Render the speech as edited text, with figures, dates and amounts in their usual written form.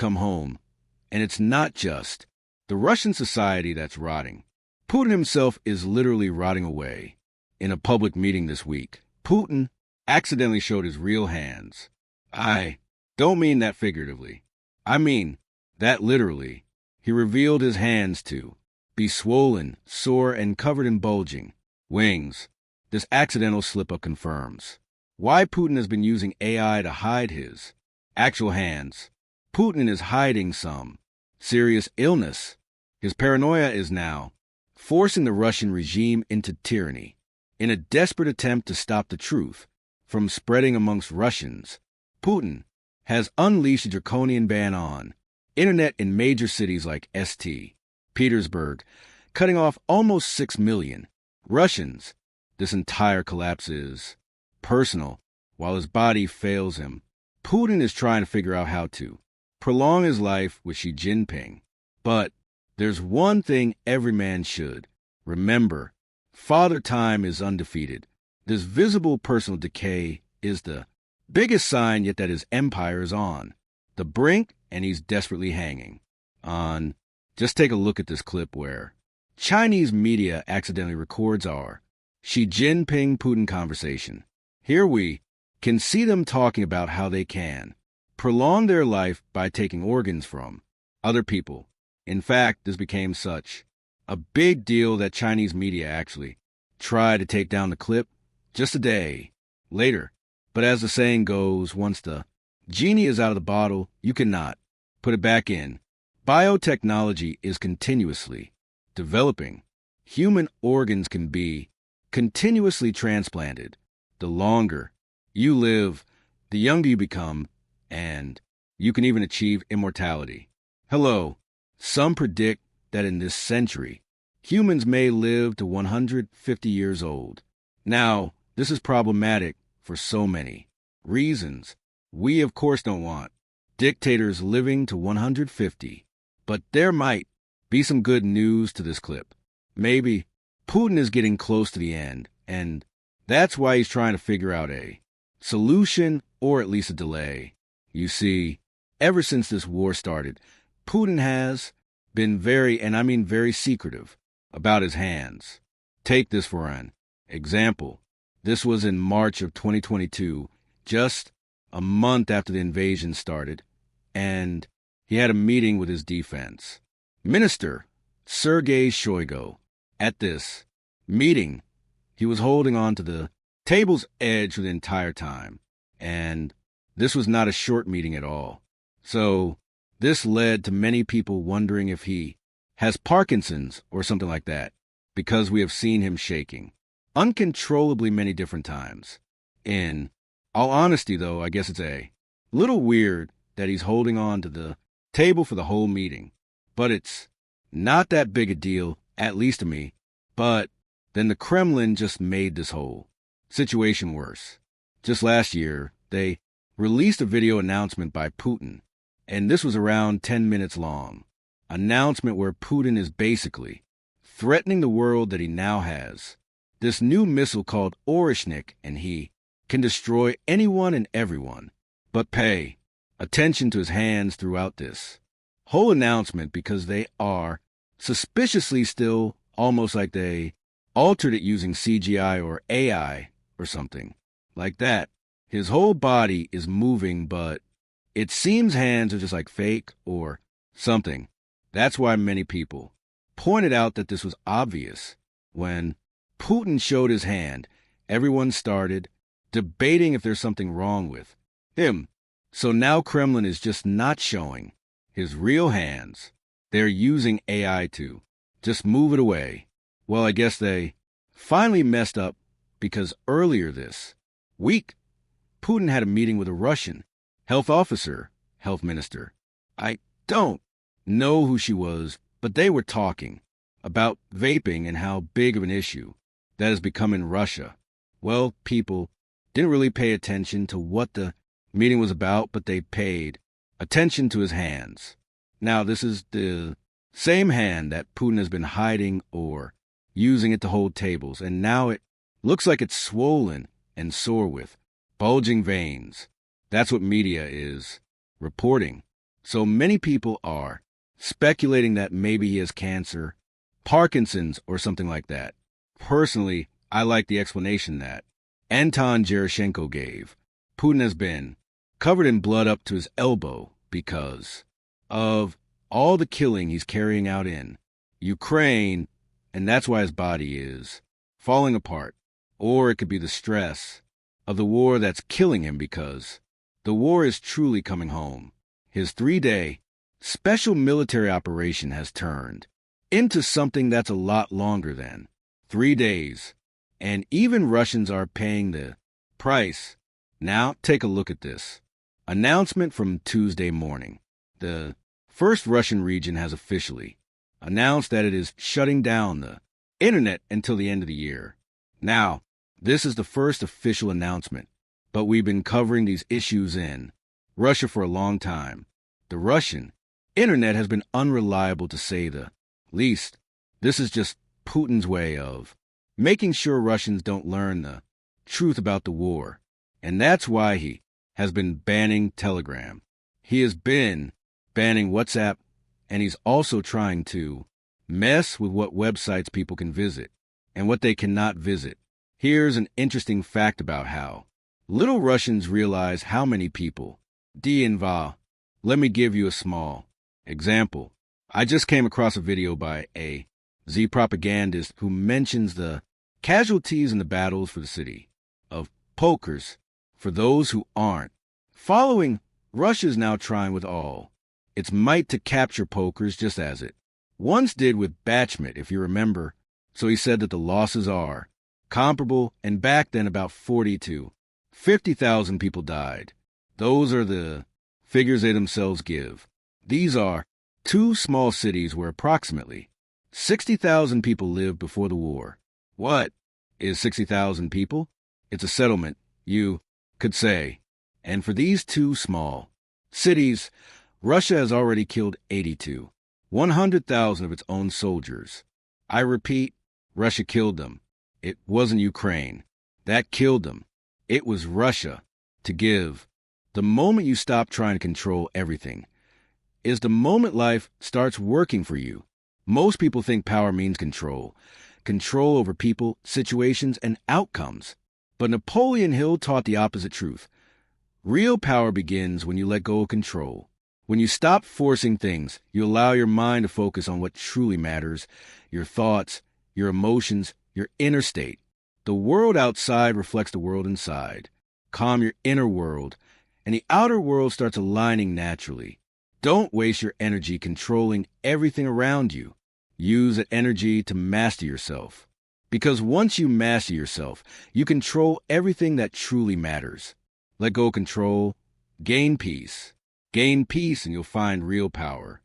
come home, and it's not just the Russian society that's rotting. Putin himself is literally rotting away. In a public meeting this week, Putin accidentally showed his real hands. I don't mean that figuratively. I mean that literally. He revealed his hands to be swollen, sore, and covered in bulging wings. This accidental slip-up confirms why Putin has been using AI to hide his actual hands. Putin is hiding some serious illness. His paranoia is now forcing the Russian regime into tyranny. In a desperate attempt to stop the truth from spreading amongst Russians, Putin has unleashed a draconian ban on internet in major cities like St. Petersburg, cutting off almost 6 million Russians. This entire collapse is personal. While his body fails him, Putin is trying to figure out how to prolong his life with Xi Jinping. But there's one thing every man should remember. Father Time is undefeated. This visible personal decay is the biggest sign yet that his empire is on the brink, and he's desperately hanging on. Just take a look at this clip where Chinese media accidentally records our Xi Jinping-Putin conversation. Here we can see them talking about how they can prolong their life by taking organs from other people. In fact, this became such a big deal that Chinese media actually tried to take down the clip just a day later. But as the saying goes, once the genie is out of the bottle, you cannot put it back in. Biotechnology is continuously developing. Human organs can be continuously transplanted. The longer you live, the younger you become, and you can even achieve immortality. Hello. Some predict that in this century, humans may live to 150 years old. Now, this is problematic for so many reasons. We, of course, don't want dictators living to 150, but there might be some good news to this clip. Maybe Putin is getting close to the end, and that's why he's trying to figure out a solution or at least a delay. You see, ever since this war started, Putin has been very, and I mean very secretive about his hands. Take this for an example. This was in March of 2022, just a month after the invasion started, and he had a meeting with his defense minister, Sergei Shoigu. At this meeting, he was holding on to the table's edge for the entire time, and this was not a short meeting at all. So this led to many people wondering if he has Parkinson's or something like that, because we have seen him shaking uncontrollably many different times. In all honesty, though, I guess it's a little weird that he's holding on to the table for the whole meeting, but it's not that big a deal, at least to me. But then the Kremlin just made this whole situation worse. Just last year, they released a video announcement by Putin, and this was around 10 minutes long. Announcement where Putin is basically threatening the world that he now has this new missile called Orishnik, and he can destroy anyone and everyone. But pay attention to his hands throughout this whole announcement, because they are suspiciously still almost like they altered it using CGI or AI or something like that. His whole body is moving, but it seems hands are just like fake or something. That's why many people pointed out that this was obvious. When Putin showed his hand, everyone started debating if there's something wrong with him. So now Kremlin is just not showing his real hands. They're using AI to just move it away. Well, I guess they finally messed up, because earlier this week, Putin had a meeting with a Russian health minister. I don't know who she was, but they were talking about vaping and how big of an issue that has become in Russia. Well, people didn't really pay attention to what the meeting was about, but they paid attention to his hands. Now, this is the same hand that Putin has been hiding or using it to hold tables, and now it looks like it's swollen and sore with bulging veins. That's what media is reporting. So many people are speculating that maybe he has cancer, Parkinson's, or something like that. Personally, I like the explanation that Anton Gerashenko gave. Putin has been covered in blood up to his elbow because of all the killing he's carrying out in Ukraine, and that's why his body is falling apart. Or it could be the stress of the war that's killing him because the war is truly coming home. His 3-day special military operation has turned into something that's a lot longer than 3 days, and even Russians are paying the price. Now, take a look at this announcement from Tuesday morning. The first Russian region has officially announced that it is shutting down the internet until the end of the year. Now, this is the first official announcement, but we've been covering these issues in Russia for a long time. The Russian internet has been unreliable, to say the least. This is just Putin's way of making sure Russians don't learn the truth about the war. And that's why he has been banning Telegram. He has been banning WhatsApp, and he's also trying to mess with what websites people can visit and what they cannot visit. Here's an interesting fact about how little Russians realize how many people involved. Let me give you a small example. I just came across a video by a Z propagandist who mentions the casualties in the battles for the city of Pokers. For those who aren't following, Russia is now trying with all its might to capture Pokers, just as it once did with Bachmut, if you remember. So he said that the losses are comparable, and back then about 40 to 50,000 people died. Those are the figures they themselves give. These are 2 small cities where approximately 60,000 people lived before the war. What is 60,000 people? It's a settlement, you could say. And for these 2 small cities, Russia has already killed 82, 100,000 of its own soldiers. I repeat, Russia killed them. It wasn't Ukraine that killed them. It was Russia. To give. The moment you stop trying to control everything is the moment life starts working for you. Most people think power means control over people, situations, and outcomes. But Napoleon Hill taught the opposite truth. Real power begins when you let go of control. When you stop forcing things, you allow your mind to focus on what truly matters, your thoughts, your emotions, your inner state. The world outside reflects the world inside. Calm your inner world, and the outer world starts aligning naturally. Don't waste your energy controlling everything around you. Use that energy to master yourself. Because once you master yourself, you control everything that truly matters. Let go of control, gain peace. Gain peace and you'll find real power.